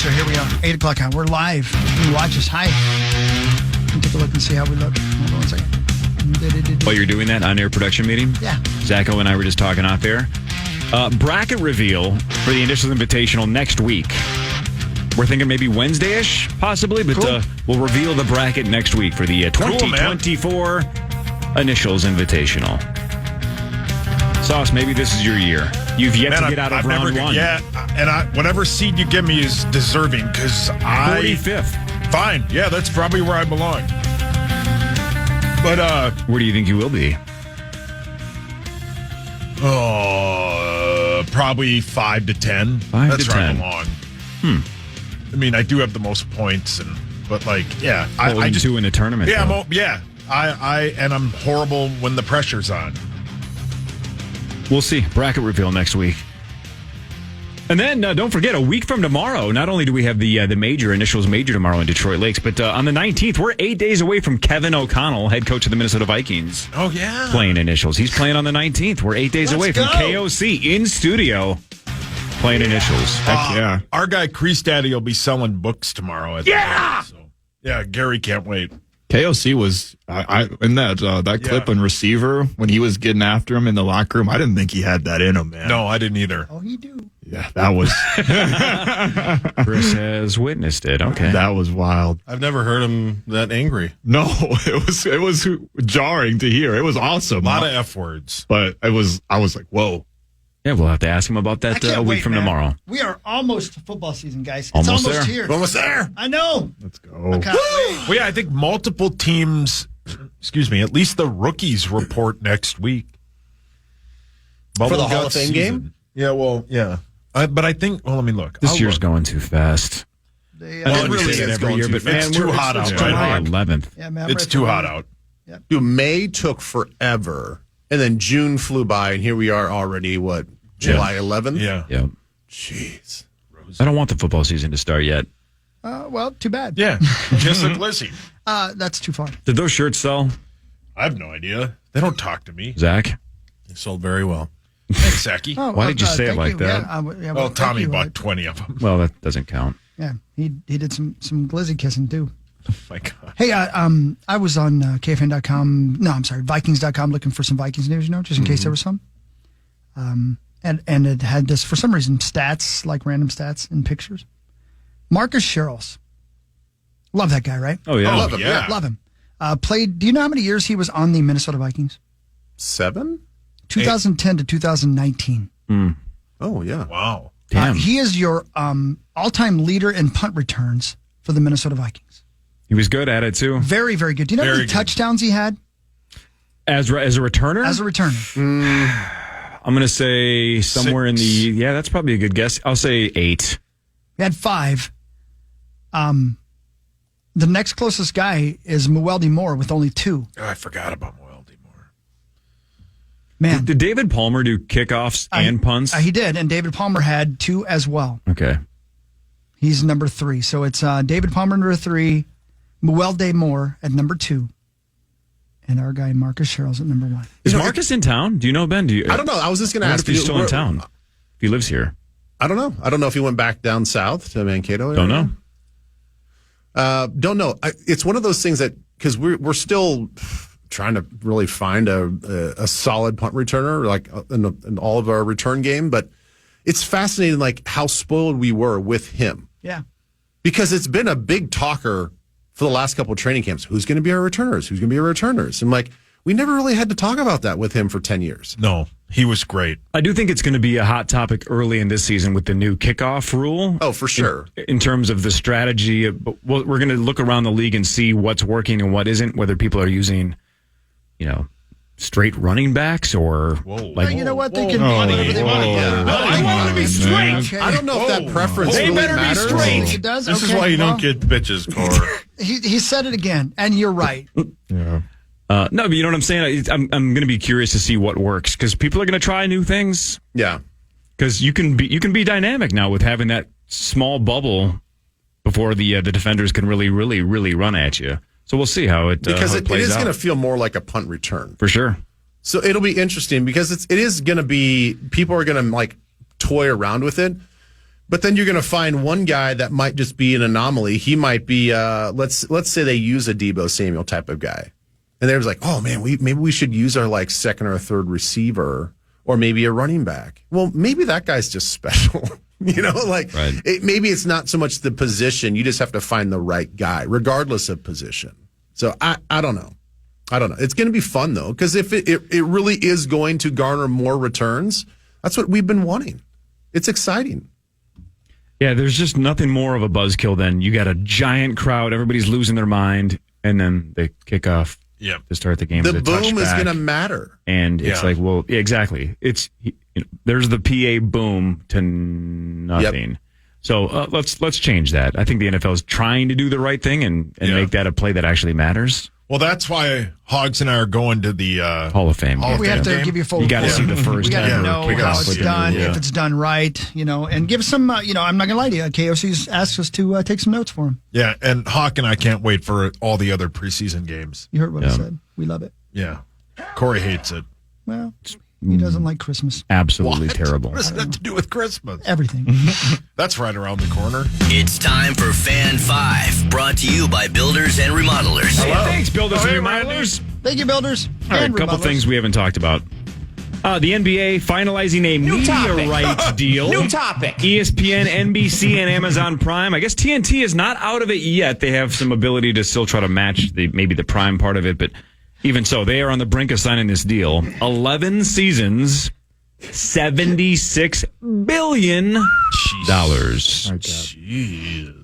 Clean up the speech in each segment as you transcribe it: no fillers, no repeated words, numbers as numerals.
So here we are, 8 o'clock hour. We're live. You can watch us. Hi. You can take a look and see how we look. Hold on 1 second. While you're doing that on-air production meeting? Yeah. Zacho and I were just talking off air. Bracket reveal for the Initials Invitational next week. We're thinking maybe Wednesday-ish, possibly, but Cool. we'll reveal the bracket next week for the 2024 Initials Invitational. Sauce, maybe this is your year. You've yet to get out of round one. Yeah, and whatever seed you give me is deserving because 45th. Fine. Yeah, that's probably where I belong. But where do you think you will be? Probably 5 to 10. 5 that's to where 10. I belong. I mean, I do have the most points, but yeah, I just do in the tournament. Yeah, though. I'm horrible when the pressure's on. We'll see. Bracket reveal next week. And then, don't forget, a week from tomorrow, not only do we have the Initials Major tomorrow in Detroit Lakes, but on the 19th, we're 8 days away from Kevin O'Connell, head coach of the Minnesota Vikings. Oh, yeah. Playing Initials. He's playing on the 19th. We're 8 days away from KOC in studio playing Initials. Heck yeah. Our guy, Crease Daddy, will be selling books tomorrow. Yeah! Yeah, Gary can't wait. KOC was in that clip on receiver when he was getting after him in the locker room. I didn't think he had that in him, man. No, I didn't either. Oh, you do. Yeah, that was Chris has witnessed it. Okay, that was wild. I've never heard him that angry. No, it was jarring to hear. It was awesome. A lot of F words, but I was like, whoa. Yeah, we'll have to ask him about I that can't a week wait, from man. tomorrow. We are almost to football season, guys. It's Almost almost there. here. Almost there. I know. Let's go. I can't wait. Well, yeah, I think multiple teams, at least the rookies report next week. For the Hall Bubblegum of Fame season. game? Yeah, well, yeah. But I think, let me look. This year's going too fast. They, I Well, know it we really say that is every going year, too but fast. man, It's too hot out July right now. 11th. yeah, man, It's too hot out. Dude, May took forever, and then June flew by, and here we are already, July 11th? Yeah. Yeah. Jeez. I don't want the football season to start yet. well, too bad. Yeah, just like Lizzie. That's too far. Did those shirts sell, I have no idea. They don't talk to me. Zach? It sold very well. Thanks, Zachy. Oh, Why did you say it thank like you. that? Yeah, Well, thank Tommy you. bought 20 of them. Well, that doesn't count. Yeah, he did some glizzy kissing too. Oh, my God. Hey, I was on KFAN.com. No, I'm sorry, Vikings.com looking for some Vikings news, just in case there was some. And it had this, for some reason, stats, like random stats and pictures. Marcus Sherrills. Love that guy, right? Oh, yeah. I love him, yeah. Love him. Played, do you know how many years he was on the Minnesota Vikings? 7? 2010 to 2019. Oh, yeah. Wow. Damn. He is your all-time leader in punt returns for the Minnesota Vikings. He was good at it, too. Very, very good. Do you know how many Very good. touchdowns he had As a returner? as a returner? I'm going to say somewhere in the... Yeah, that's probably a good guess. I'll say 8. He had 5. The next closest guy is Mueldy Moore with only 2. Oh, I forgot about Weldy Moore. Man, Did David Palmer do kickoffs and punts? he did, and David Palmer had 2 as well. Okay. He's number 3. So it's David Palmer number 3, Mueldy Moore at number 2, and our guy Marcus Sherrills at number 1. Is Marcus in town? Do you know, Ben? I don't know. I was just going to I wonder ask if he's you. still in town. If he lives here. I don't know. I don't know if he went back down south to Mankato. Don't know. Don't know. It's one of those things that, because we're still trying to really find a solid punt returner, like in all of our return game. But it's fascinating, like how spoiled we were with him. Yeah. Because it's been a big talker for the last couple of training camps. Who's going to be our returners? Who's going to be our returners? And like, we never really had to talk about that with him for 10 years. No, he was great. I do think it's going to be a hot topic early in this season with the new kickoff rule. Oh, for sure. In terms of the strategy, we're going to look around the league and see what's working and what isn't, whether people are using, straight running backs or But you know what? They can do whatever they want to do. I want to be straight. I don't know if that preference really matters. It does? This is Okay, why you well, don't get bitches, Cory. He said it again, and you're right. Yeah. no, but you know what I'm saying? I'm going to be curious to see what works because people are going to try new things. Yeah. Because you can be dynamic now with having that small bubble before the defenders can really run at you. So we'll see how it Because how it plays is out. going to feel more like a punt return. For sure. So it'll be interesting because it is going to be, people are going to like toy around with it. But then you're going to find one guy that might just be an anomaly. He might be, let's say they use a Deebo Samuel type of guy. And they're like, oh man, maybe we should use our like second or third receiver or maybe a running back. Well, maybe that guy's just special. Maybe it's not so much the position. You just have to find the right guy, regardless of position. So I don't know. It's going to be fun though, because if it really is going to garner more returns, that's what we've been wanting. It's exciting. Yeah, there's just nothing more of a buzzkill than you got a giant crowd, everybody's losing their mind, and then they kick off to start the game. The boom is going to matter. And it's like, well, exactly. It's there's the PA boom to nothing. Yep. So let's change that. I think the NFL is trying to do the right thing and make that a play that actually matters. Well, that's why Hogs and I are going to the Hall of Fame. We have to give you full. You got to see the first. We got to know how it's done, if it's done right, and give us some. I'm not going to lie to you. KOC's asked us to take some notes for him. Yeah, and Hawk and I can't wait for all the other preseason games. You heard what I said. We love it. Yeah, Cory hates it. Well, he doesn't like Christmas. Absolutely terrible. What does that have to do with Christmas? Everything. That's right around the corner. It's time for Fan 5, brought to you by Builders and Remodelers. Hey, thanks, Builders and Remodelers. Thank you, Builders. All right, a couple things we haven't talked about. The NBA finalizing a media rights deal. New topic. ESPN, NBC, and Amazon Prime. I guess TNT is not out of it yet. They have some ability to still try to match maybe the Prime part of it, but even so, they are on the brink of signing this deal. 11 seasons, $76 billion. Jeez.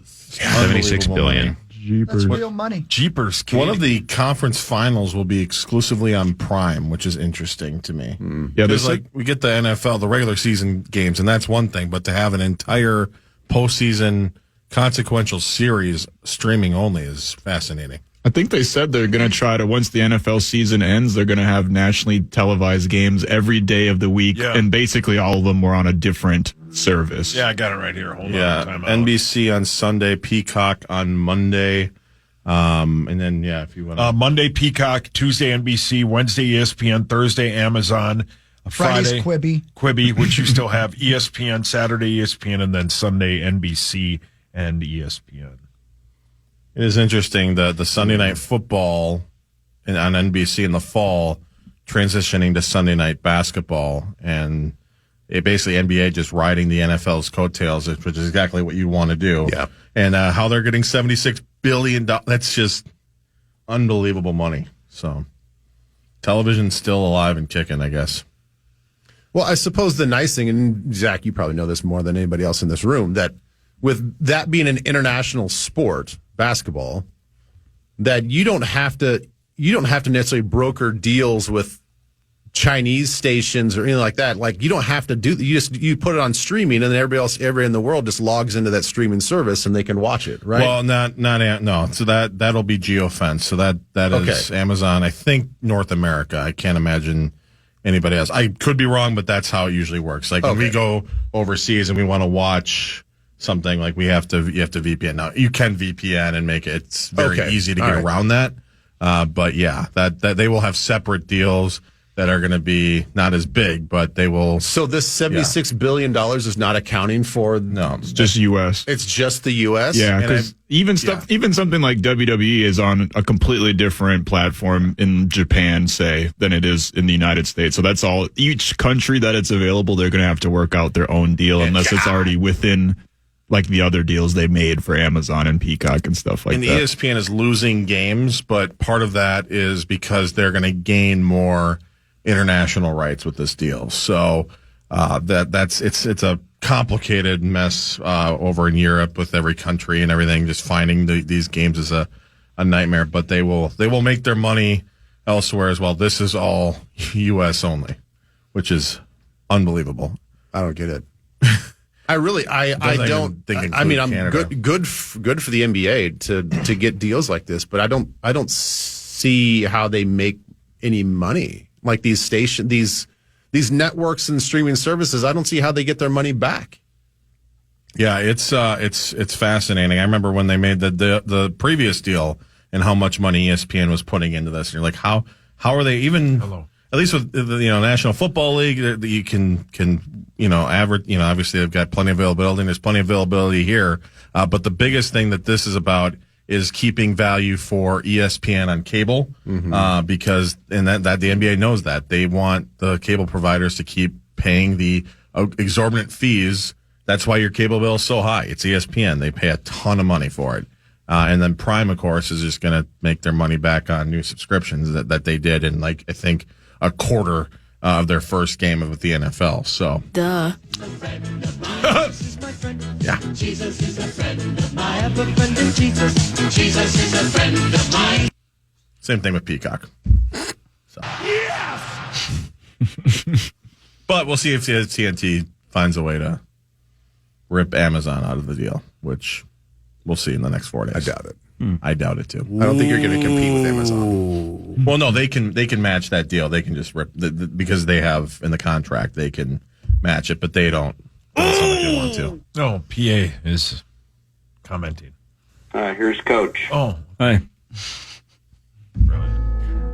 $76 billion. That's real money. Jeepers. One of the conference finals will be exclusively on Prime, which is interesting to me. Yeah, there's we get the NFL, the regular season games, and that's one thing, but to have an entire postseason consequential series streaming only is fascinating. I think they said they're going to try to, once the NFL season ends, they're going to have nationally televised games every day of the week, and basically all of them were on a different service. Yeah, I got it right here. Hold on. Time out. NBC on Sunday, Peacock on Monday, and then, if you want to... Monday, Peacock, Tuesday, NBC, Wednesday, ESPN, Thursday, Amazon, Friday's Friday, Quibi, which you still have, ESPN, Saturday, ESPN, and then Sunday, NBC and ESPN. It is interesting that the Sunday Night Football on NBC in the fall transitioning to Sunday Night Basketball, and it basically NBA just riding the NFL's coattails, which is exactly what you want to do. Yeah. And how they're getting $76 billion, that's just unbelievable money. So television's still alive and kicking, I guess. Well, I suppose the nice thing, and Zach, you probably know this more than anybody else in this room, that with that being an international sport, basketball, that you don't have to necessarily broker deals with Chinese stations or anything like that. Like, you don't have to you put it on streaming, and then everybody in the world just logs into that streaming service and they can watch it, right? Well, no. So that'll be geofence. So that is Amazon. I think North America. I can't imagine anybody else. I could be wrong, but that's how it usually works. Like when we go overseas and we want to watch something, like you have to VPN. Now you can VPN and make it. It's very easy to get around that. But that they will have separate deals that are going to be not as big, but they will. So this $76 billion is not accounting for. No, it's just U.S. It's just the U.S. Yeah, because even something like WWE is on a completely different platform in Japan, say, than it is in the United States. So that's all. Each country that it's available, they're going to have to work out their own deal, unless it's already within like the other deals they made for Amazon and Peacock and stuff like that. And ESPN is losing games, but part of that is because they're going to gain more international rights with this deal. So it's a complicated mess over in Europe with every country and everything. Just finding these games is a nightmare, but they will make their money elsewhere as well. This is all U.S. only, which is unbelievable. I don't get it. I'm good for the NBA to get deals like this, but I don't see how they make any money. Like these networks and streaming services, I don't see how they get their money back. Yeah, it's fascinating. I remember when they made the previous deal and how much money ESPN was putting into this. And you're like, how are they even? Hello. at least with the National Football League, that you can average. Obviously they've got plenty of availability. And there's plenty of availability here, but the biggest thing that this is about is keeping value for ESPN on cable, because that the NBA knows that they want the cable providers to keep paying the exorbitant fees. That's why your cable bill is so high. It's ESPN. They pay a ton of money for it. And then Prime, of course, is just going to make their money back on new subscriptions that they did in, I think, a quarter of their first game with the NFL. So, duh. Yeah. Jesus is a friend of mine. I have a friend in Jesus. Jesus is a friend of mine. Same thing with Peacock. So. Yes! But we'll see if TNT finds a way to rip Amazon out of the deal, which we'll see in the next 4 days. I doubt it. I doubt it too. I don't think you're going to compete with Amazon. Well, no, they can match that deal. They can just rip because they have in the contract they can match it, but they don't. Doesn't sound like they want to. No, PA is commenting. Here's Coach. Oh, Hi.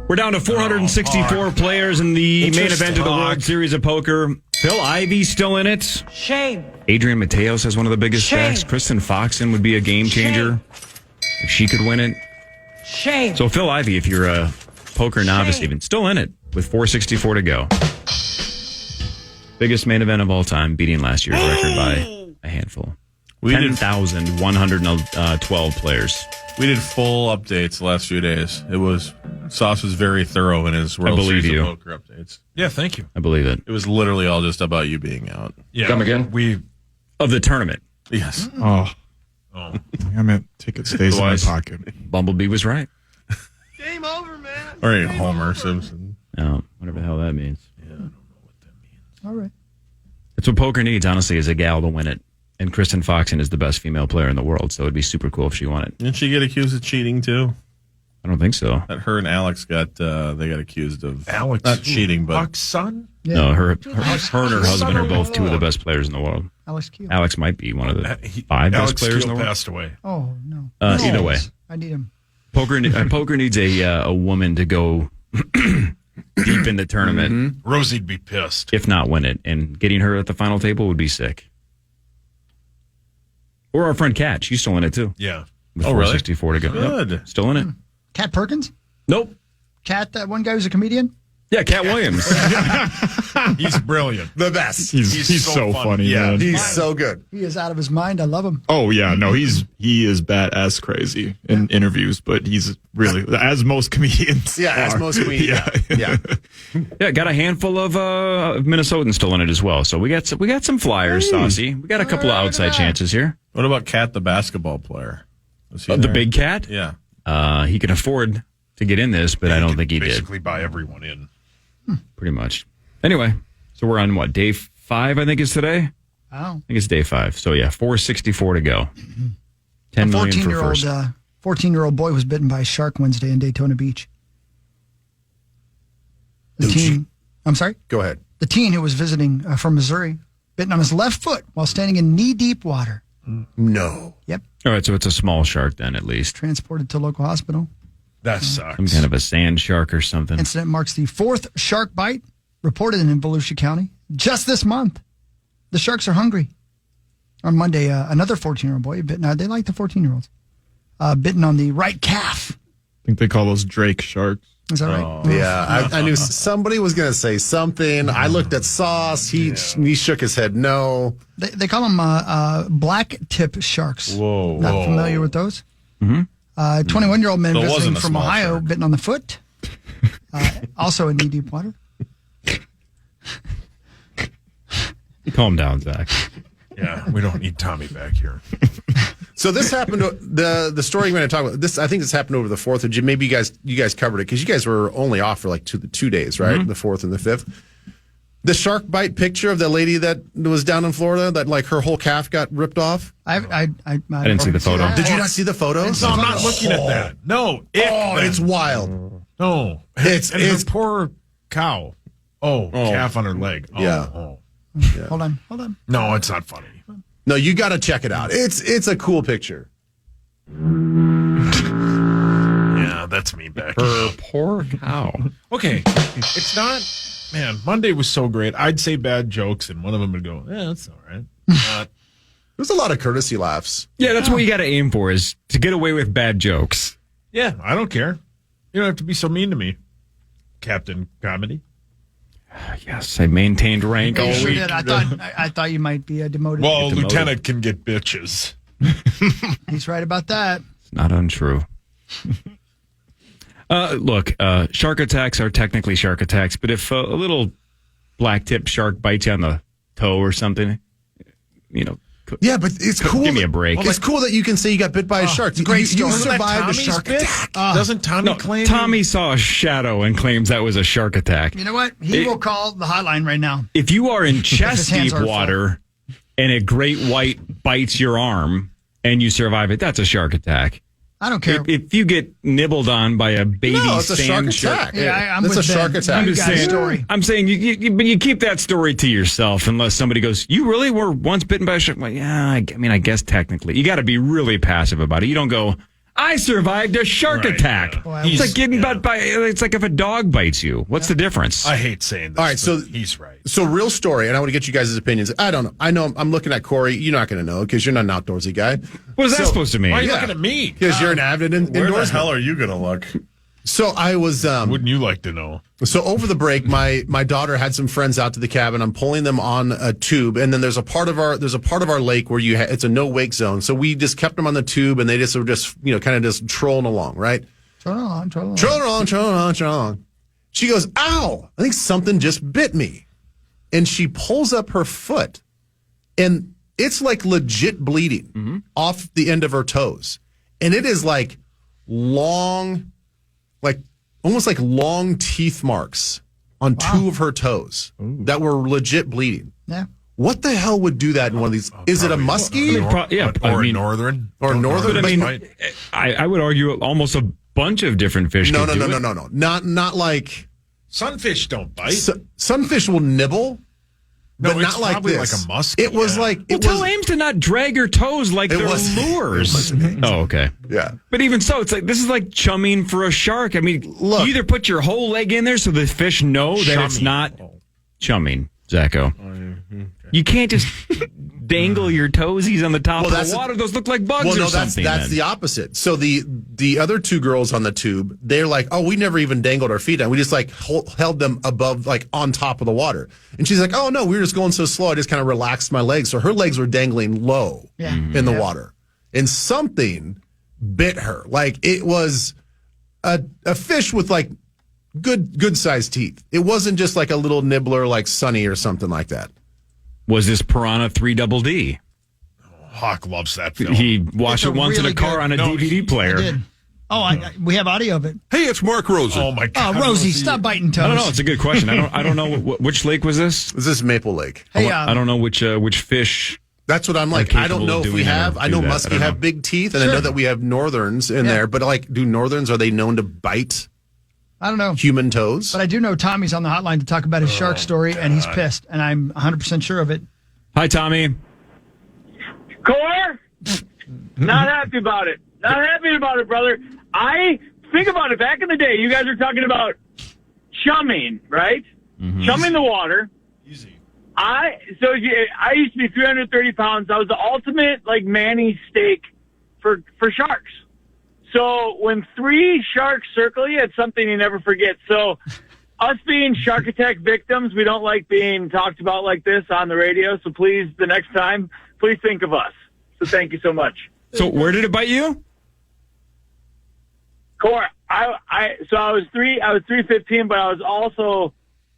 We're down to 464 players in the main event of the World Series of Poker. Phil Ivey's still in it. Shame. Adrian Mateos has one of the biggest Shame. stacks. Kristen Foxen would be a game changer if she could win it. Shame. So Phil Ivey, if you're a poker novice even, still in it with 464 to go. Biggest main event of all time, beating last year's record by a handful. 10,112 players. We did full updates the last few days. Sauce was very thorough in his World Series of Poker updates. yeah, thank you. I believe it. It was literally all just about you being out. Yeah, Come again? Of the tournament. Yes. Oh, damn it! Ticket stays in my pocket. Bumblebee was right. Game over, man. Or Homer Simpson. Oh, whatever the hell that means. Yeah, I don't know what that means. All right. That's what poker needs, honestly, is a gal to win it. And Kristen Foxen is the best female player in the world, so it'd be super cool if she won it. Didn't she get accused of cheating too? I don't think so. That her and Alex got accused of Alex, not cheating, but Buck's son. Yeah. No, her and her husband are both two of the best players in the world. Alex Keel. Alex might be one of the 5 best Alex players in the Keel world. passed away. Oh, no. Either way, I need him. poker needs a woman to go deep in the tournament, Rosie'd be pissed. if not win it. And getting her at the final table would be sick. Or our friend Kat, she's still in it too. Yeah. With Oh, really? 464 to go. Good. Yep, still in it. Kat Perkins? Nope. Kat, that one guy who's a comedian? Yeah, Cat Williams. He's brilliant. The best. He's so funny. Yeah. Man. He's so good. He is out of his mind. I love him. Oh yeah, no, he is badass crazy in interviews, but he's really as most comedians. Yeah, as are. most comedians. Yeah. Yeah, got a handful of Minnesotans still in it as well. So we got some flyers, Saucy. We got a couple of outside chances here. what about Kat, the basketball player? Was he The there? big cat? Yeah. He can afford to get in this, but I don't think he did. Basically buy everyone in. Pretty much. Anyway, so we're on what, day 5, I think is today? Wow. I think it's day 5. So yeah, 464 to go. 10 million for first. 14-year-old boy was bitten by a shark Wednesday in Daytona Beach. The teen, I'm sorry? Go ahead. The teen who was visiting from Missouri, bitten on his left foot while standing in knee-deep water. No. Yep. All right, so it's a small shark then, at least. Transported to local hospital. That sucks. Some kind of a sand shark or something. Incident marks the 4th shark bite reported in Volusia County just this month. The sharks are hungry. On Monday, another 14-year-old boy bitten. They like the 14-year-olds. Bitten on the right calf. I think they call those Drake sharks. Is that right? Yeah, I knew somebody was going to say something. I looked at Sauce. He shook his head no. They call them black tip sharks. Whoa. Not familiar with those? Mm-hmm. 21-year-old man So it visiting wasn't a from small Ohio shark. bitten on the foot. Also in knee-deep water. Calm down, Zach. Yeah, we don't need Tommy back here. So this happened. The story we're going to talk about this. I think this happened over the 4th of June. Maybe you guys covered it because you guys were only off for like 2 days, right? The 4th and the 5th. The shark bite picture of the lady that was down in Florida that like her whole calf got ripped off. I didn't see the photo. Did you not see the photos? No, I'm not looking at that. No. It's wild. No. It's her poor cow. Oh, calf on her leg. Oh, Yeah. Oh. Hold on. No, it's not funny. No, you got to check it out. It's a cool picture. Yeah. That's me back. Her poor cow. Okay, it's not. Man, Monday was so great. I'd say bad jokes, and one of them would go, that's all right. There's a lot of courtesy laughs. Yeah, that's what you got to aim for, is to get away with bad jokes. Yeah, I don't care. You don't have to be so mean to me, Captain Comedy. Yes, I maintained rank all You sure week. did. I thought you might be demoted. Well, Get demoted. Lieutenant can get bitches. He's right about that. It's not untrue. Look, shark attacks are technically shark attacks, but if a little black-tipped shark bites you on the toe or something, Yeah, but it's cool. Give me a break. It's cool that you can say you got bit by a shark. great You story. survived a Tommy's shark bit? attack. Doesn't Tommy No, claim? Tommy saw a shadow and claims that was a shark attack. You know what? He will call the hotline right now. If you are in chest His hands deep are full. water and a great white bites your arm and you survive it, that's a shark attack. I don't care. If you get nibbled on by a baby No, it's a shark sand shark, attack. Yeah, I'm That's with a shark Ben. attack. I'm You just got a saying. story. I'm saying, but you keep that story to yourself unless somebody goes, "You really were once bitten by a shark." I'm like, yeah, I mean, I guess technically, you got to be really passive about it. You don't go, "I survived a shark Right, attack." yeah. Well, It's like getting bit by. It's like if a dog bites you. What's the difference? I hate saying this. All right, so but he's right. So real story, and I want to get you guys' opinions. I don't know. I know I'm looking at Cory. You're not going to know because you're not an outdoorsy guy. what is that supposed to mean? Why are you Yeah. looking at me? Because you're an avid Where the indoorsman. hell are you going to look? So I was. Wouldn't you like to know? So over the break, my daughter had some friends out to the cabin. I'm pulling them on a tube, and then there's a part of our lake where it's a no wake zone. So we just kept them on the tube, and they just were just kind of just trolling along, right? Trolling along. Trolling along. She goes, "Ow! I think something just bit me," and she pulls up her foot, and it's like legit bleeding off the end of her toes, and it is like long, like almost like long teeth marks on two of her toes that were legit bleeding. Yeah. What the hell would do that in one of these? Is it a muskie? Or a northern? Or northern? But I mean, Right. I would argue almost a bunch of different fish. No, could no, do no, it. no, no, no. Not like Sunfish don't bite. sunfish will nibble, but No, not it's like probably this. like a muskie, It was yeah. like Well, tell Ames to not drag your toes like It they're was- lures. it was- Oh, okay. yeah. But even so, it's like this is like chumming for a shark. I mean, Look. you either put your whole leg in there so the fish know that it's Chumming. not chumming, Zacho. You can't just dangle your toesies on the top Well, of the water. Those look like bugs Well, or no, that's something. the opposite. So the other two girls on the tube, they're like, "Oh, we never even dangled our feet down. We just like held them above, like on top of the water." And she's like, "Oh no, we were just going so slow. I just kind of relaxed my legs." So her legs were dangling low in the water, and something bit her. Like it was a fish with like good sized teeth. It wasn't just like a little nibbler like Sunny or something like that. Was this Piranha 3 Double D? Hawk loves that film. He watched It's it a once in really a car good- on a No, DVD player. I did. Oh, we have audio of it. Hey, it's Mark Rosen. Oh my God, Rosie, stop biting toes. I don't know. It's a good question. I don't know which lake was this. Is this Maple Lake? Hey, I don't know which fish. That's what I'm like. Are I don't capable know of if we doing have. that or I know do that. I muskie don't have know. big teeth, and I know that we have northerns in there. But like, do northerns, are they known to bite I don't know. human toes? But I do know Tommy's on the hotline to talk about his shark story, and he's pissed, and I'm 100% sure of it. Hi, Tommy. Core? Not happy about it. Not happy about it, brother. I think about it. Back in the day, you guys were talking about chumming, right? Chumming the water. Easy. I used to be 330 pounds. I was the ultimate like Manny steak for sharks. So when 3 sharks circle you, it's something you never forget. So us being shark attack victims, we don't like being talked about like this on the radio. So please, the next time, please think of us. So thank you so much. So where did it bite you? Core, I was 315, but I was also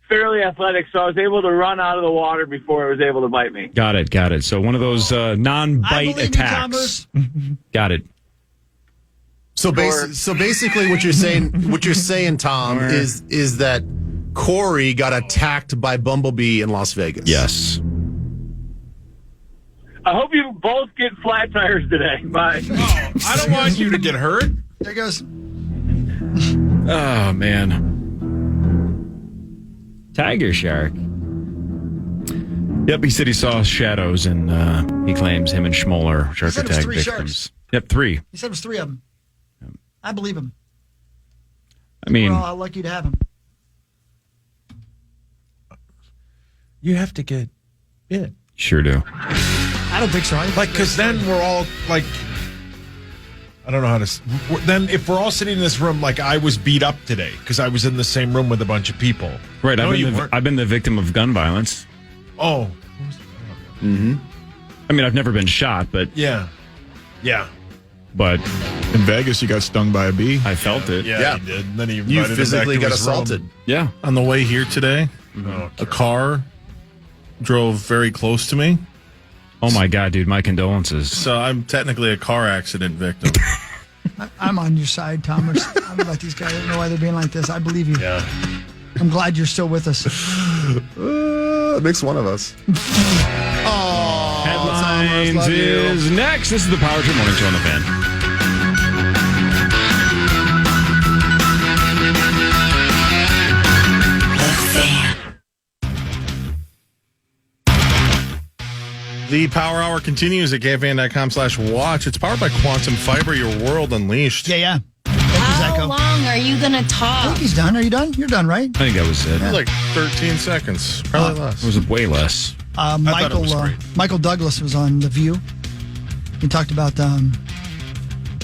fairly athletic, so I was able to run out of the water before it was able to bite me. Got it. So one of those I non-bite believe you, attacks. Got it. So basically, what you're saying, Tom, is that Cory got attacked by Bumblebee in Las Vegas. Yes. I hope you both get flat tires today. Bye. Oh, I don't want you to get hurt. There he goes. Oh man. Tiger shark. Yep, he said he saw shadows, and he claims him and Schmoller shark said it was attack 3 victims. sharks. Yep, 3. He said it was 3 of them. I believe him. I mean, we're all lucky to have him. You have to get bit. Sure do. I don't think so. Because then we're all like, I don't know how to. Then if we're all sitting in this room, like I was beat up today because I was in the same room with a bunch of people. Right. No, you weren't. I've been the victim of gun violence. Oh. Mm-hmm. I mean, I've never been shot, but yeah. But in Vegas, you got stung by a bee. I felt it. Yeah, he did. And then he You invited him physically back to got his room. assaulted. Yeah. On the way here today, a car drove very close to me. Oh my God, dude! My condolences. So I'm technically a car accident victim. I'm on your side, Thomas. I'm about these guys. I don't know why they're being like this. I believe you. Yeah. I'm glad you're still with us. It makes one of us. Headlines love you. is next. This is the Power Trip Morning Show on the Fan. The Power Hour continues at KFAN.com/watch. It's powered by Quantum Fiber, your world unleashed. Yeah. Thank you, How Zacko. long are you going to I talk? think he's done. Are you done? You're done, right? I think that was it. Like 13 seconds, probably less. It was way less. Michael was great. Michael Douglas was on The View. He talked about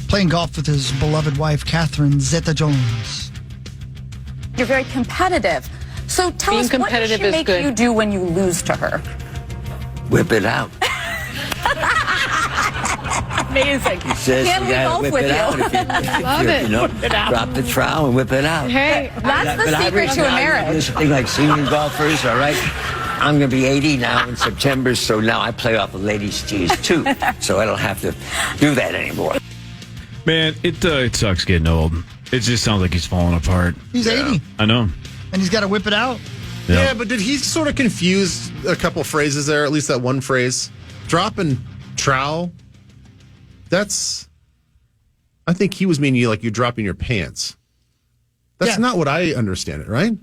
playing golf with his beloved wife, Catherine Zeta-Jones. You're very competitive. So tell Being us, what does competitive she is make good. you do when you lose to her? Whip it out. Amazing. Says Can you we gotta golf whip with it you? out if Love it. you know, Whip it out. drop the trowel and whip it out. Hey, That's the secret to a marriage. This thing like senior golfers, all right? I'm going to be 80 now in September, so now I play off of ladies' tees too. So I don't have to do that anymore. Man, it sucks getting old. It just sounds like he's falling apart. He's 80, I know. and he's got to whip it out. Yeah, but did he sort of confuse a couple phrases there? At least that one phrase, dropping trowel. I think he was meaning like you're dropping your pants. That's Yeah. not what I understand it, right?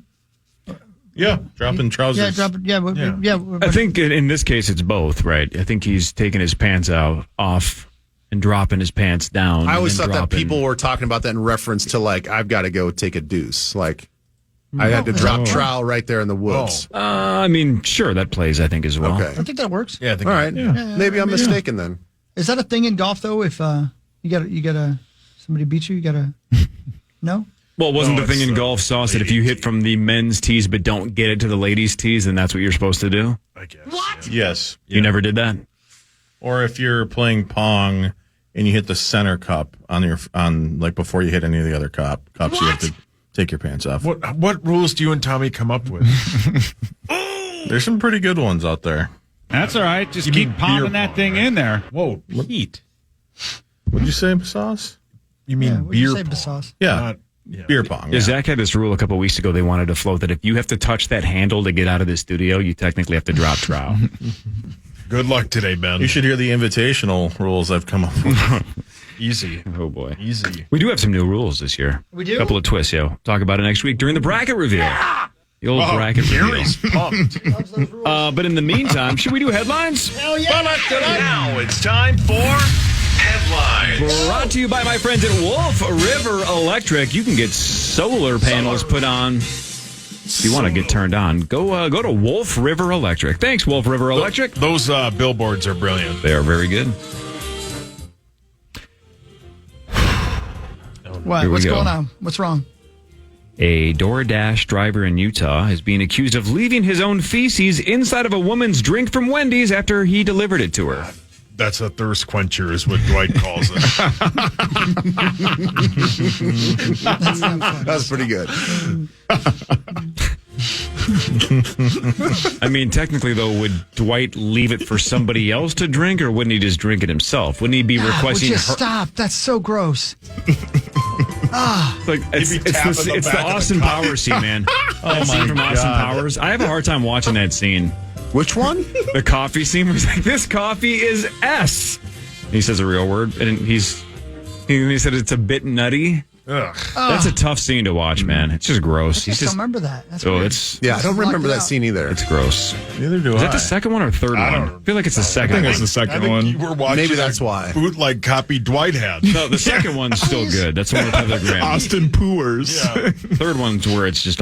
Yeah, dropping trousers. Yeah, drop it. Yeah. I think in this case it's both, right? I think he's taking his pants off and dropping his pants down. I always and thought then that dropping- people were talking about that in reference to like I've got to go take a deuce. Like I had to drop trowel right there in the woods. I mean, sure, that plays, I think, as well. Okay. I think that works. Yeah, I think All right. Maybe I'm mistaken then. Is that a thing in golf though? If you got somebody beat you, you got to no. Well, wasn't No, the thing it's in the golf, Sauce, that if lady you hit from the men's tees but don't get it to the ladies' tees, then that's what you're supposed to do? I guess. What? Yes. You never did that? Or if you're playing Pong and you hit the center cup on like before you hit any of the other cups, you have to take your pants off. What rules do you and Tommy come up with? There's some pretty good ones out there. That's all right. Just You keep mean pounding beer that pong, thing right? in there. Whoa, Pete. What'd you say, Sauce? You mean What'd beer you say, pong? Basas? Yeah, beer pong. Yeah, Zach had this rule a couple of weeks ago they wanted to float that if you have to touch that handle to get out of the studio, you technically have to drop trowel. Good luck today, Ben. You should hear the invitational rules I've come up with. Easy. Oh, boy. Easy. We do have some new werules this year. We do? A couple of twists, yo. Talk about it next week during the bracket reveal. The old bracket reveal. Gary's pumped. But in the meantime, should we do headlines? Hell yeah! Now it's time for headlines. Brought to you by my friends at Wolf River Electric. You can get solar panels put on. If you want to get turned on, go to Wolf River Electric. Thanks, Wolf River Electric. Those billboards are brilliant. They are very good. What? Here we What's go. going on? What's wrong? A DoorDash driver in Utah is being accused of leaving his own feces inside of a woman's drink from Wendy's after he delivered it to her. That's a thirst quencher, is what Dwight calls it. That was pretty good. I mean, technically, though, would Dwight leave it for somebody else to drink, or wouldn't he just drink it himself? Wouldn't he be Would requesting you her? stop? That's so gross. Like, it's He'd be tapping the the back of the Austin cup. Powers scene, man. That scene from Austin Powers. I have a hard time watching that scene. Which one? The coffee scene where he's like, this coffee is S. He says a real word, and he said it's a bit nutty. That's a tough scene to watch, man. It's just gross. I don't remember that. That's so weird. it's Yeah, I don't remember that scene either. it's gross. Neither do Is I. that the second one or third one? I feel like it's the second I think one. it's the second I think one. you were watching Maybe that's why. bootleg copy Dwight had. No, the second one's still good. That's the one with Heather Graham. Austin Powers. Yeah. Third one's where it's just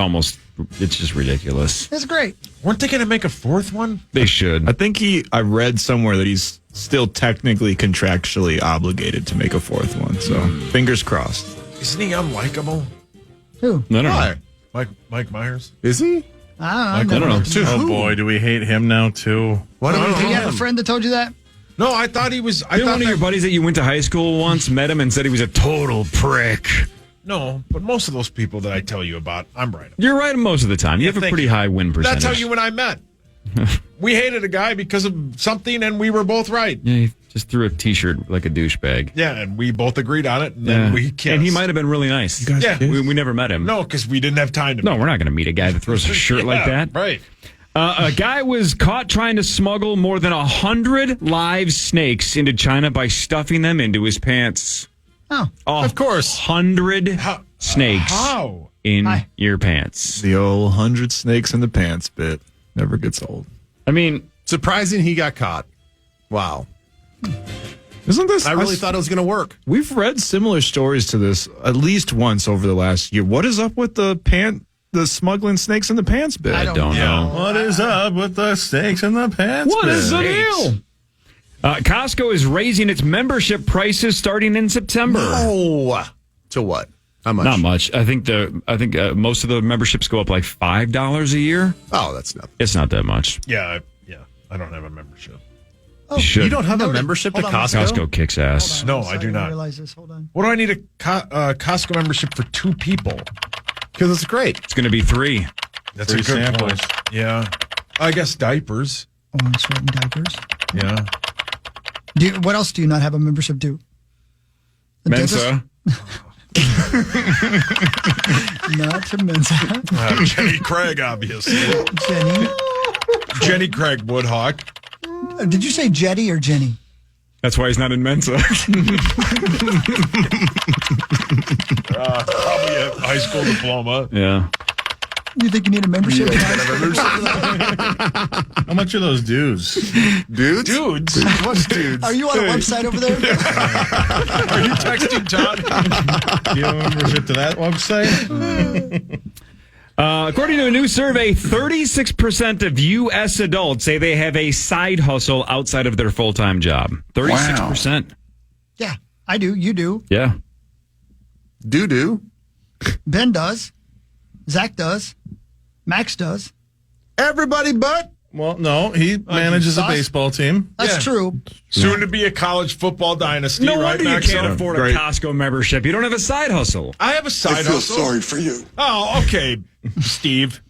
ridiculous. That's great. Weren't they going to make a fourth one? They should. I think I read somewhere that he's still technically contractually obligated to make a fourth one. So fingers crossed. Isn't he unlikable? Who? No. Why? Mike Myers? Is he? I don't know. Oh boy, do we hate him now too? Why don't Did we you hate have a him? friend that told you that? No, I thought he was. I Didn't thought one of your buddies that you went to high school once met him and said he was a total prick? No, but most of those people that I tell you about, I'm right. You're right most of the time. You have a thank pretty you. high win percentage. That's how you and I met. We hated a guy because of something, and we were both right. Yeah, he just threw a T-shirt like a douchebag. Yeah, and we both agreed on it, and then we kissed. And he might have been really nice. Yeah. We never met him. No, because we didn't have time to. No, we're not going to meet a guy that throws a shirt like Yeah, that. Right. A guy was caught trying to smuggle more than 100 live snakes into China by stuffing them into his pants. Oh, of course. 100 snakes How? in your pants. The old 100 snakes in the pants bit never gets old. I mean, Surprising he got caught. Wow. Isn't this? I really thought it was going to work. We've read similar stories to this at least once over the last year. What is up with the smuggling snakes in the pants bit? I don't know. What is up with the snakes in the pants? What is the bit? deal? Costco is raising its membership prices starting in September. Oh, to what? How much? Not much. I think most of the memberships go up like $5 a year. Oh, that's nothing. It's not that much. Yeah. I don't have a membership. Oh, You should. You don't have a membership to Hold on, Costco? Costco kicks ass. No, Sorry, I do didn't not. realize this. Hold on. What do I need a Costco membership for 2 people? Because it's great. It's going to be 3. That's Free a good samples. point. Yeah. I guess diapers. Oh, and sweat and diapers. Yeah. What else do you not have a membership to? The Mensa. dentist? Not to Mensa. Jenny Craig, obviously. Jenny. Jenny Craig Woodhawk. Did you say Jetty or Jenny? That's why he's not in Mensa. Probably a high school diploma. Yeah. You think you need a membership? How much are those dues? Dudes? Dudes. What's dudes? Are you on a website over there? Are you texting Todd? Do you have a membership to that website? According to a new survey, 36% of U.S. adults say they have a side hustle outside of their full-time job. 36%. Yeah, I do. You do. Yeah. Do. Ben does. Zach does. Max does. Everybody but. Well, no, he manages a Sauce? baseball team. That's true. Soon to be a college football dynasty, No right? wonder you Maxo? can't afford a Great. Costco membership. You don't have a side hustle. I have a side hustle. sorry for you. Oh, okay, Steve.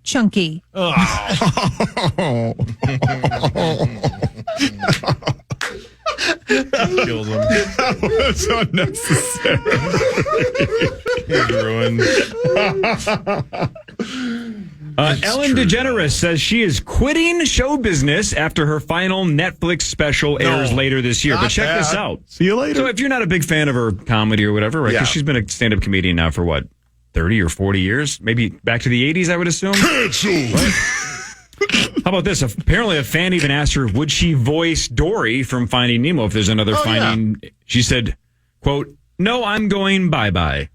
Chunky. Kills him. That's unnecessary. He's ruined. Ellen DeGeneres says she is quitting show business after her final Netflix special airs later this year. But not check this bad. out. See you later. So if you're not a big fan of her comedy or whatever, right? Because she's been a stand-up comedian now for what, 30 or 40 years? Maybe back to the 80s, I would assume. Right? How about this? Apparently, a fan even asked her, would she voice Dory from Finding Nemo if there's another Finding? Yeah. She said, quote, no, I'm going bye-bye.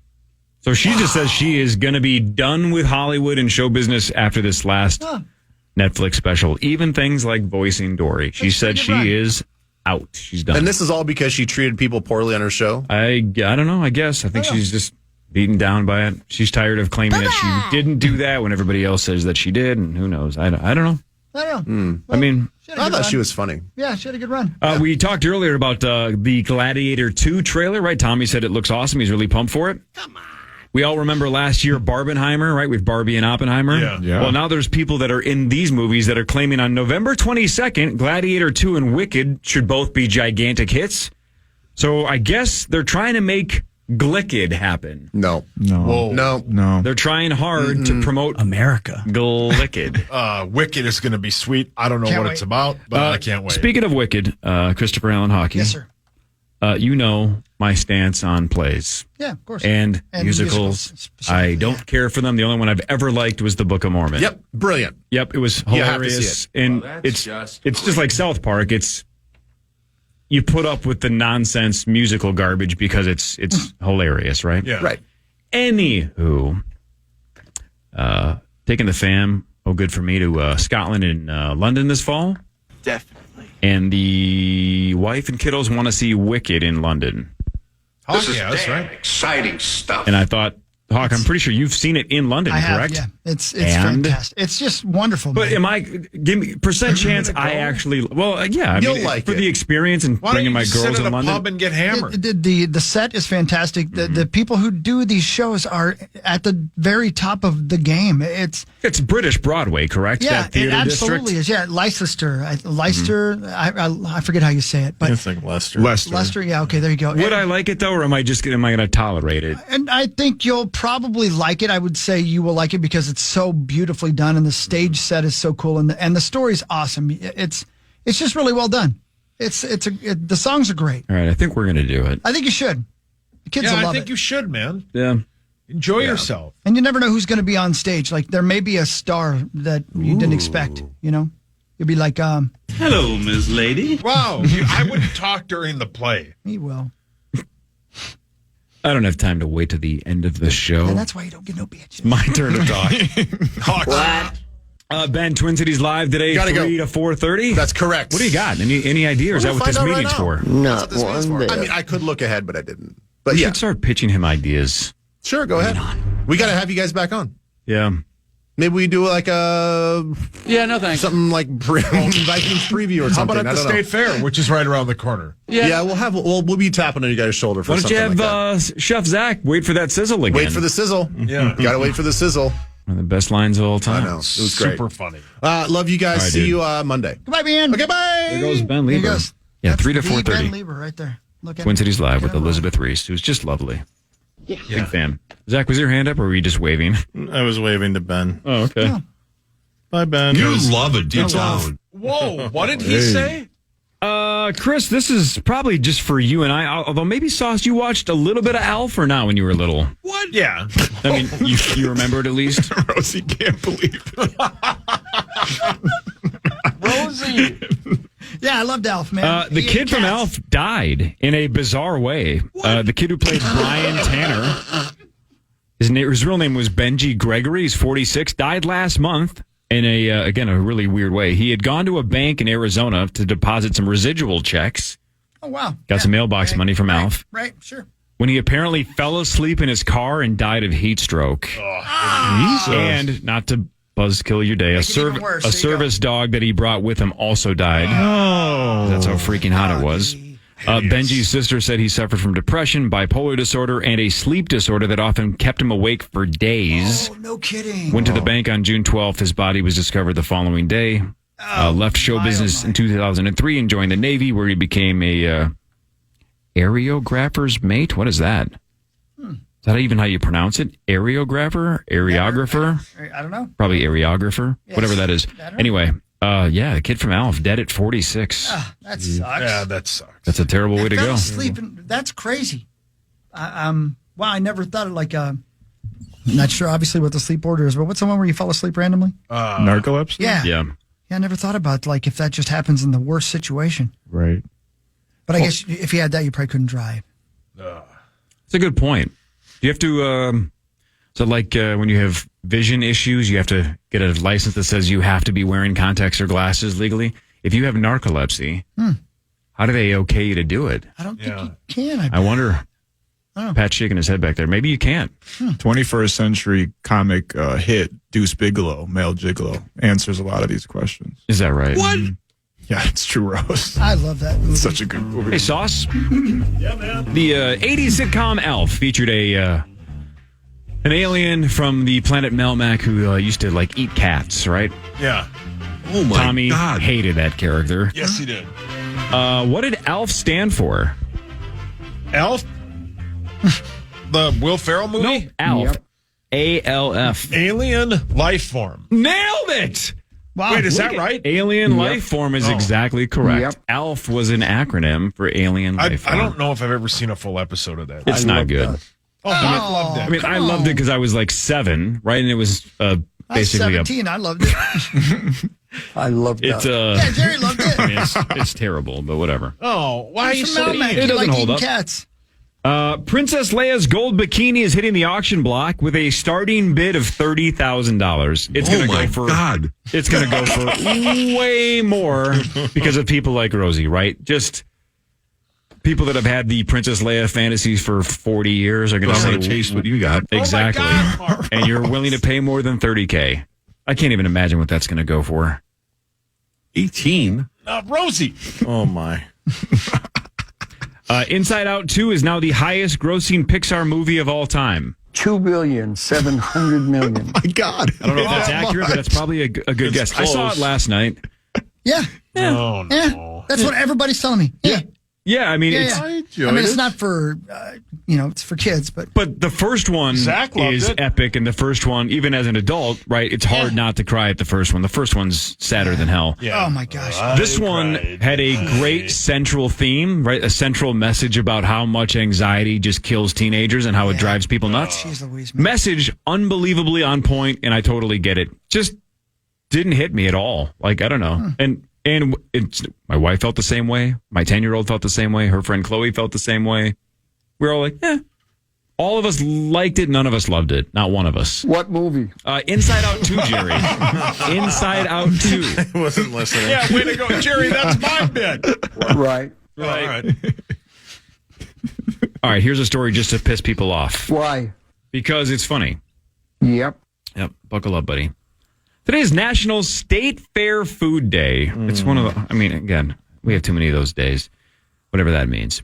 So she just says she is going to be done with Hollywood and show business after this last Netflix special. Even things like voicing Dory. She said she is out. She's done. And this is all because she treated people poorly on her show? I don't know. I guess. I think she's just beaten down by it. She's tired of claiming that she didn't do that when everybody else says that she did. And who knows? I don't know. I don't know. I mean, I thought she was funny. Yeah, she had a good run. we talked earlier about the Gladiator 2 trailer, right? Tommy said it looks awesome. He's really pumped for it. Come on. We all remember last year Barbenheimer, right? With Barbie and Oppenheimer. Yeah. Well, now there's people that are in these movies that are claiming on November 22nd, Gladiator 2 and Wicked should both be gigantic hits. So I guess they're trying to make Glicked happen. No. They're trying hard to promote America. Glicked. Wicked is going to be sweet. I don't know Can't what wait. it's about, but I can't wait. Speaking of Wicked, Christopher Allen Hockey. Yes, sir. You know my stance on plays. Yeah, of course. And musicals. specifically, I don't care for them. The only one I've ever liked was The Book of Mormon. Yep, brilliant. Yep, it was You have to hilarious. see And it's just like South Park. It's you put up with the nonsense musical garbage because it's hilarious, right? Yeah. Right. Anywho, taking the fam, good for me, to Scotland and London this fall. Definitely. And the wife and kiddos want to see Wicked in London. This is right. Exciting stuff. And I thought, Hawk, I'm pretty sure you've seen it in London, I have, correct? yeah. It's And? fantastic. It's just wonderful. But man. give me percent chance I actually, yeah, I You'll mean, like for it. the experience and Why don't bringing you my just girls sit in at a London. pub and get hammered? The set is fantastic. The people who do these shows are at the very top of the game. It's British Broadway, correct? yeah, That theater it absolutely district? is. Yeah, Leicester. I forget how you say it, but It's like Lester. Leicester. Yeah, okay, there you go. Would I like it though, or am I going to tolerate it? And I think you'll probably like it. I would say you will like it because it's so beautifully done, and the stage set is so cool, and the story's awesome. It's just really well done. The songs are great. All right, I think we're going to do it. I think you should. The kids will I love think it. you should, man. Yeah. Enjoy yourself. And you never know who's going to be on stage. Like there may be a star that you didn't expect. You know, you'll be like, Hello, Miss Lady. Wow, I wouldn't talk during the play. he will, I don't have time to wait to the end of the show. and that's why you don't get no bitch. My turn to talk. What? Ben, Twin Cities Live today, Gotta 3 go. to 4:30. That's correct. What do you got? Any idea? Or is that We'll what this find out meeting's right now. for? Not This meeting's one for. bit. I mean, I could look ahead, but I didn't. But We yeah, should start pitching him ideas. sure, go ahead. We got to have you guys back on. Yeah. Maybe we do like a Yeah, no thanks. something like Vikings preview or How something. about at the I don't know. State Fair, which is right around the corner? Yeah, we'll be tapping on you guys' shoulder for Why don't you something have like that. Chef Zach wait for that sizzle again? Wait for the sizzle. Yeah. Got to wait for the sizzle. One of the best lines of all time. I know. It was great. Super funny. Love you guys. All right, See dude. you Monday. Goodbye, Ben. Okay, bye. There goes Ben There Lieber. he goes. Yeah, That's 3 to the 4:30. Ben Lieber right there. Look at Twin him. Cities Live with Get him Elizabeth Reese, who's just lovely. Yeah. Big fan. Zach, was your hand up or were you just waving? I was waving to Ben. Oh, okay. Yeah. Bye, Ben. love a deep down. Whoa, what did he say? Chris, this is probably just for you and I, although maybe, Sauce, you watched a little bit of Alf or not when you were little? What? Yeah. I mean, you remember it at least? Rosie can't believe it. Rosie. Yeah, I loved Alf, man. The He kid ate from cats. Alf died in a bizarre way. The kid who played Brian Tanner, his real name was Benji Gregory. He's 46, died last month in a really weird way. He had gone to a bank in Arizona to deposit some residual checks. Oh, wow. Got some mailbox money from Alf. Right, sure. When he apparently fell asleep in his car and died of heat stroke. And not to buzzkill your day, Make it even worse. There you service dog that he brought with him also died. Oh, that's how freaking hot it was. Benji's sister said he suffered from depression, bipolar disorder, and a sleep disorder that often kept him awake for days. Oh, no kidding. Went to the bank on June 12th. His body was discovered the following day. Left show business in 2003 and joined the Navy, where he became a aerographer's mate. What is that? Is that even how you pronounce it? Aerographer? Aerographer? I don't know. Probably aerographer. Yes. Whatever that is. I don't know. Anyway, the kid from Alf, dead at 46. That sucks. Yeah, that sucks. That's a terrible way to Fell go. asleep and- that's crazy. Wow, I never thought of like not sure obviously what the sleep order is, but what's the one where you fall asleep randomly? Narcolepsy? Yeah. Yeah. Yeah, I never thought about like if that just happens in the worst situation. Right. But I guess if you had that, you probably couldn't drive. It's a good point. Do you have to, when you have vision issues, you have to get a license that says you have to be wearing contacts or glasses legally? If you have narcolepsy, how do they okay you to do it? I don't think you can. I wonder. Pat's shaking his head back there. Maybe you can't. 21st century comic hit Deuce Bigelow, Male Gigolo, answers a lot of these questions. Is that right? What? Yeah, it's true, Rose. I love that movie. It's such a good movie. Hey, Sauce. Yeah, man. The 80s sitcom Alf featured an alien from the planet Melmac who used to like eat cats, right? Yeah. Oh, my Tommy God. hated that character. Yes, he did. What did Alf stand for? Elf? The Will Ferrell movie? No, Alf. A-L-F. Alien life form. Nailed it! Wow. Wait, is Look that at right? Alien life form is exactly correct. Yep. ALF was an acronym for alien life I form. don't know if I've ever seen a full episode of that. It's not good. I loved it. I mean, I loved it because I was like 7, right? And it was I was basically 17. I loved it. I love that. It's Yeah, Jerry loved it. I mean, it's terrible, but whatever. Oh, why are you From so Mount Mac, mean? It you doesn't like hold eating up. cats. Princess Leia's gold bikini is hitting the auction block with a starting bid of $30,000. It's going to go for God. It's going to go for way more because of people like Rosie, right? Just people that have had the Princess Leia fantasies for 40 years are going to I say, want to taste what you got. exactly. God, Mark. And you're willing to pay more than $30K. I can't even imagine what that's going to go for. 18. Rosie. Oh my! Inside Out 2 is now the highest grossing Pixar movie of all time. $2,700,000,000. My God! I don't know if that's accurate, but that's probably a good guess. I saw it last night. Yeah. Oh, Yeah. no. That's what everybody's telling me. Yeah. Yeah, I mean, Yeah, it's, yeah. I I enjoyed mean, it's it. not for, it's for kids, but but the first one Zach loved is it. epic, and the first one, even as an adult, right? It's hard not to cry at the first one. The first one's sadder than hell. Yeah. oh my gosh. This one had a great central theme, right? A central message about how much anxiety just kills teenagers and how it drives people nuts. Jeez Louise, man. Message unbelievably on point, and I totally get it. Just didn't hit me at all. Like, I don't know. And it's, my wife felt the same way. My 10-year-old felt the same way. Her friend Chloe felt the same way. We were all like, all of us liked it. None of us loved it. Not one of us. What movie? Inside Out 2, Jerry. Inside Out 2. I wasn't listening. Yeah, way to go, Jerry. That's my bid. Right. All right. All right, here's a story just to piss people off. Why? Because it's funny. Yep. Yep, buckle up, buddy. Today is National State Fair Food Day. It's one of the, I mean, again, we have too many of those days, whatever that means.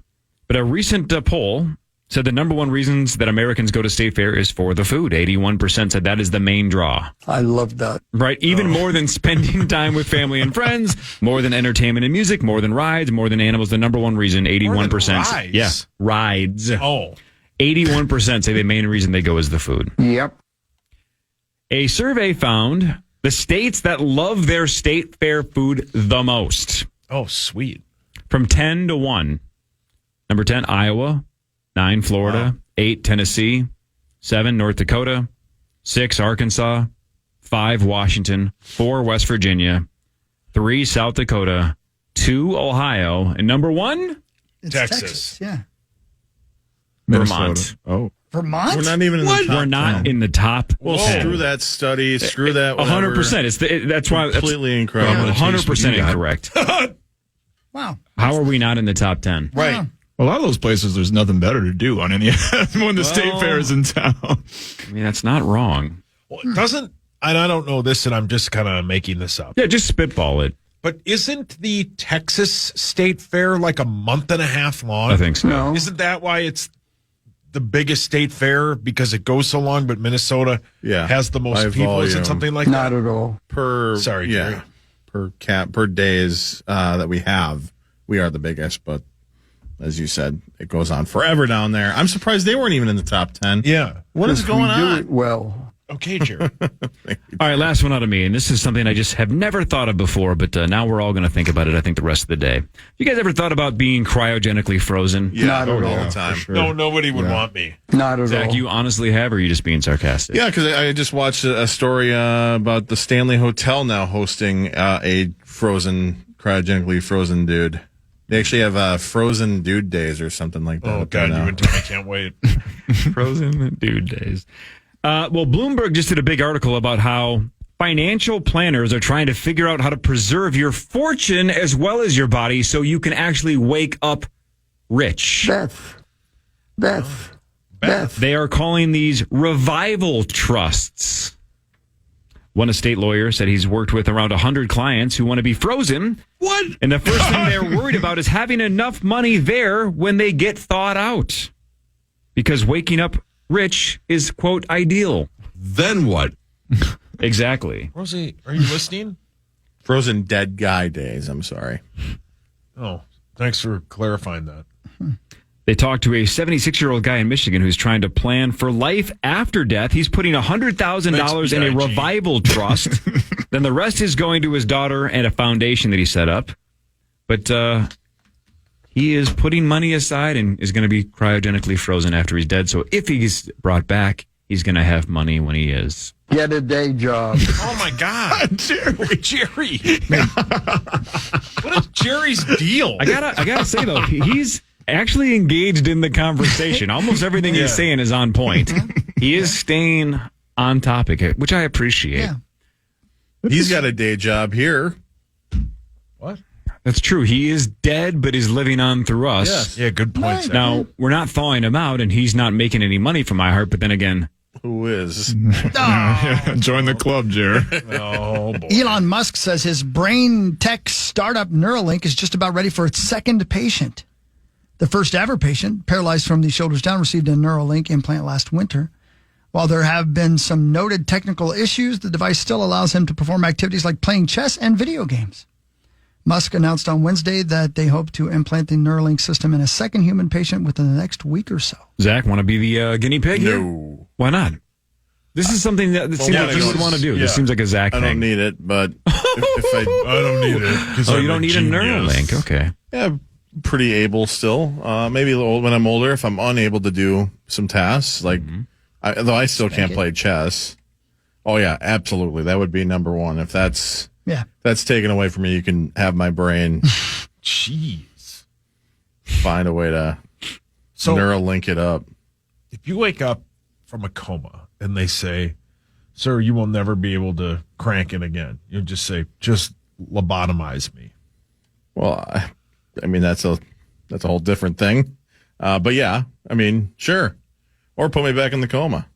But a recent poll said the number one reasons that Americans go to State Fair is for the food. 81% said that is the main draw. I love that. Right? Even more than spending time with family and friends, more than entertainment and music, more than rides, more than animals. The number one reason, 81%. rides? Yeah, rides. Oh. 81% say the main reason they go is the food. Yep. A survey found the states that love their state fair food the most. Oh, sweet. From 10 to 1. Number 10, Iowa. 9, Florida. 8, Tennessee. 7, North Dakota. 6, Arkansas. 5, Washington. 4, West Virginia. 3, South Dakota. 2, Ohio. And number 1, It's Texas. Yeah. Vermont. Oh. Vermont? We're not even in the top We're not 10. in the top. Well, 10. screw that study. Screw that. whatever. 100%. That's why that's Completely incredible. 100% incorrect. Wow. How are we not in the top 10? Right. A lot of those places, there's nothing better to do on any when the state fair is in town. I mean, that's not wrong. Well, it doesn't, and I don't know this, and I'm just kind of making this up. Yeah, just spitball it. But isn't the Texas State Fair like a month and a half long? I think so. No. Isn't that why it's the biggest state fair? Because it goes so long, but Minnesota has the most By people. volume. Isn't something like Not that? at all. per Sorry, Jerry. per days that we have. We are the biggest, but as you said, it goes on forever down there. I'm surprised they weren't even in the top 10. Yeah. What is going We do on? it well. Okay, Jerry. All right, last one out of me. And this is something I just have never thought of before, but now we're all going to think about it, I think, the rest of the day. You guys ever thought about being cryogenically frozen? Yeah, Not at all all. the time. No, nobody would want me. Not at Zach, all. you honestly have, or are you just being sarcastic? Yeah, because I just watched a story about the Stanley Hotel now hosting a cryogenically frozen dude. They actually have frozen dude days or something like that. Oh, up there God, now. you and Tony can't wait. Frozen dude days. Well, Bloomberg just did a big article about how financial planners are trying to figure out how to preserve your fortune as well as your body so you can actually wake up rich. Beth. They are calling these revival trusts. One estate lawyer said he's worked with around 100 clients who want to be frozen. What? And the first thing they're worried about is having enough money there when they get thawed out. Because waking up rich is, quote, ideal. Then what? Exactly. Rosie, are you listening? Frozen dead guy days. I'm sorry. Oh, thanks for clarifying that. They talked to a 76-year-old guy in Michigan who's trying to plan for life after death. He's putting $100,000 in a Thanks, revival trust Then the rest is going to his daughter and a foundation that he set up. But he is putting money aside and is going to be cryogenically frozen after he's dead. So if he's brought back, he's going to have money when he is. Get a day job. Oh my God, Jerry! What is Jerry's deal? I gotta say though, he's actually engaged in the conversation. Almost everything he's saying is on point. He is staying on topic, which I appreciate. Yeah. He's got a day job here. What? That's true. He is dead, but is living on through us. Yes. Yeah, good point. Zach. Now, we're not thawing him out, and he's not making any money from iHeart, but then again... Who is? Join the club, Jer. Oh, boy. Elon Musk says his brain tech startup Neuralink is just about ready for its second patient. The first ever patient, paralyzed from the shoulders down, received a Neuralink implant last winter. While there have been some noted technical issues, the device still allows him to perform activities like playing chess and video games. Musk announced on Wednesday that they hope to implant the Neuralink system in a second human patient within the next week or so. Zach, want to be the guinea pig here? No. Why not? This is something that seems like you would want to do. This seems like a Zach I thing. don't need it, but if I don't need it. Oh, you don't need a Neuralink. Okay. yeah, pretty able still. Maybe a little when I'm older, if I'm unable to do some tasks, like though I still can't play chess. Oh yeah, absolutely. That would be number one. If that's taken away from me, you can have my brain. Jeez. Find a way to Neuralink it up. If you wake up from a coma and they say, "Sir, you will never be able to crank it again," you just say, "Just lobotomize me." Well, I mean that's a whole different thing. But yeah, I mean, sure. Or put me back in the coma.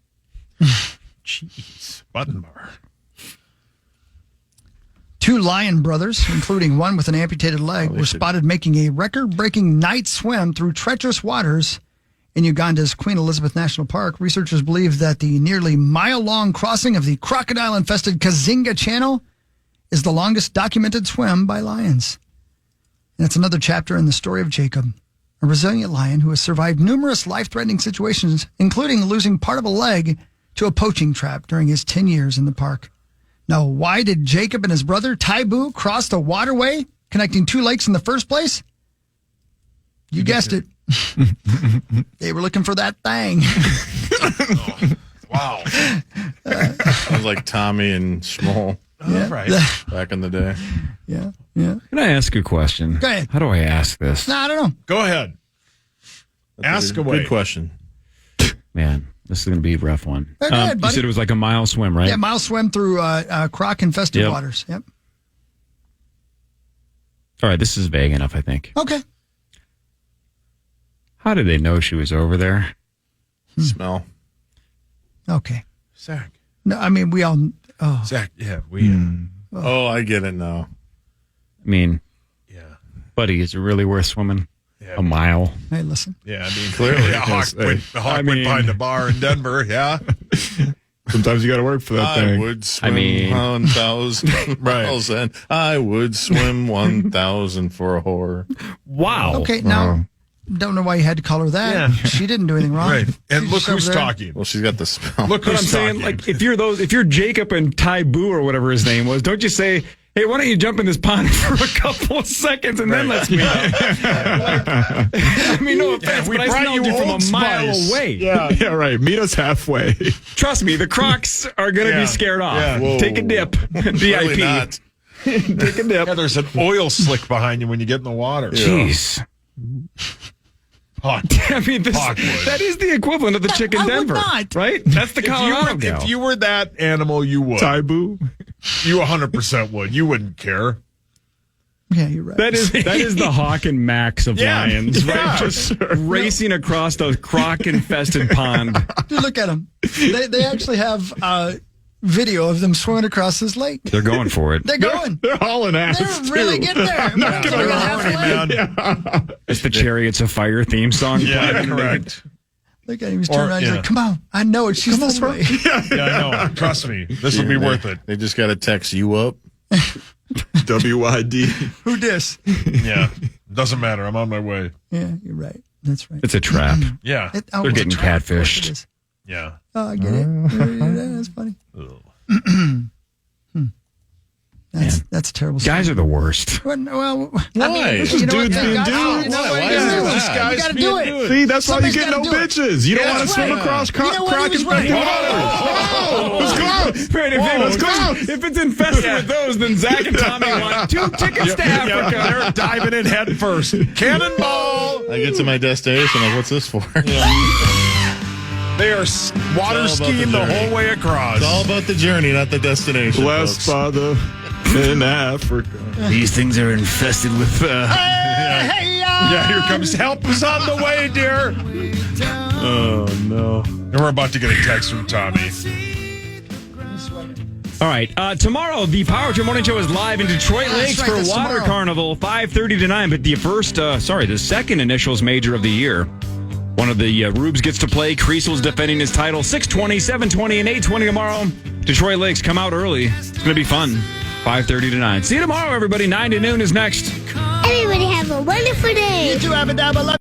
Jeez, button bar. Two lion brothers, including one with an amputated leg, were spotted making a record-breaking night swim through treacherous waters in Uganda's Queen Elizabeth National Park. Researchers believe that the nearly mile-long crossing of the crocodile-infested Kazinga Channel is the longest documented swim by lions. And it's another chapter in the story of Jacob, a resilient lion who has survived numerous life-threatening situations, including losing part of a leg to a poaching trap during his 10 years in the park. Now, why did Jacob and his brother, Taibu, cross the waterway connecting two lakes in the first place? You guessed it. They were looking for that thing. Wow. Sounds like Tommy and Schmoll. Yeah. Right. Back in the day. Yeah. Can I ask a question? Go ahead. How do I ask this? No, I don't know. Go ahead. Ask away. Good question. Man, this is going to be a rough one. Go ahead, buddy. You said it was like a mile swim, right? Yeah, mile swim through croc-infested Yep. waters. Yep. All right, this is vague enough, I think. Okay. How did they know she was over there? Smell. Okay. Zach. No, I mean, we all... Oh. Zach, yeah. We. Oh, I get it now. I mean, Yeah. buddy, is it really worth swimming a mile? Hey, listen. Yeah, I mean, Clearly, yeah, Hawk went behind the bar in Denver, yeah. Sometimes you got to work for that I thing. would swim I mean- 1,000 miles and I would swim 1,000 for a whore. Wow. Okay, now, don't know why you had to call her that. Yeah. She didn't do anything wrong. Right. And She's look just over who's there. talking. Well, she's got the smell. Look But I'm who's saying, talking. like, if you're Jacob and Taibu or whatever his name was, don't you say, "Hey, why don't you jump in this pond for a couple of seconds and then let's meet up?" I mean, no offense, we but I brought smelled you you from Old a mile Spice. away. Yeah, right. Meet us halfway. Trust me, the Crocs are going to Yeah. be scared off. Yeah. Whoa. Take a dip. Clearly VIP. not. Take a dip. Yeah, there's an oil slick behind you when you get in the water. Jeez. Hawk. I mean, that is the equivalent of the chick in I would Denver, not. right? That's the Colorado gal. If you were that animal, you would. Taibu. You 100% would. You wouldn't care. Yeah, you're right. That is the Hawk and Max of Yeah. lions, right? Yeah. Just racing across the croc-infested pond. Dude, look at them. They actually have video of them swimming across this lake. They're going for it. They're going. They're hauling ass. They're really too. getting there. not They're gonna like Horny, halfway. man. It's the Chariots of Fire theme song. Yeah, playing. correct. Look at him. He's turning around. He's yeah. like, come on. I know it. She's this way. Yeah, I know. Trust me. This will be worth it. They just got to text you up. WYD. Who dis? Yeah. Doesn't matter. I'm on my way. Yeah, you're right. That's right. It's a trap. Yeah. Oh, They're it's a getting trap. Of course catfished. it is. Yeah. Oh, I get it. Yeah, that's funny. terrible. Guys are the worst. Well, Why? This is dudes being dudes. You got to do it. See, that's why you Somebody's get no gotta do it. bitches. You don't want to That's swim right. across You know what? crack He was infected right. waters. Let's go. Right, if it's infested with those, then Zach and Tommy want 2 tickets to Africa. They're diving in head first. Cannonball! I get to my destination, like, what's this for? They are water skiing the whole way across. It's all about the journey, not the destination. Blessed by the in Africa. These things are infested with. Yeah, here comes help is on the way, dear. Oh, no. And we're about to get a text from Tommy. All right. Tomorrow, the Power Trip Morning Show is live in Detroit Lakes right, for that's Water tomorrow. Carnival, 5:30 to 9. But the second initials major of the year. One of the Rubes gets to play. Creasel's defending his title. 6:20, 7:20, and 8:20 tomorrow. Detroit Lakes, come out early. It's going to be fun. 5:30 to 9. See you tomorrow, everybody. 9 to noon is next. Everybody have a wonderful day. You two have a double.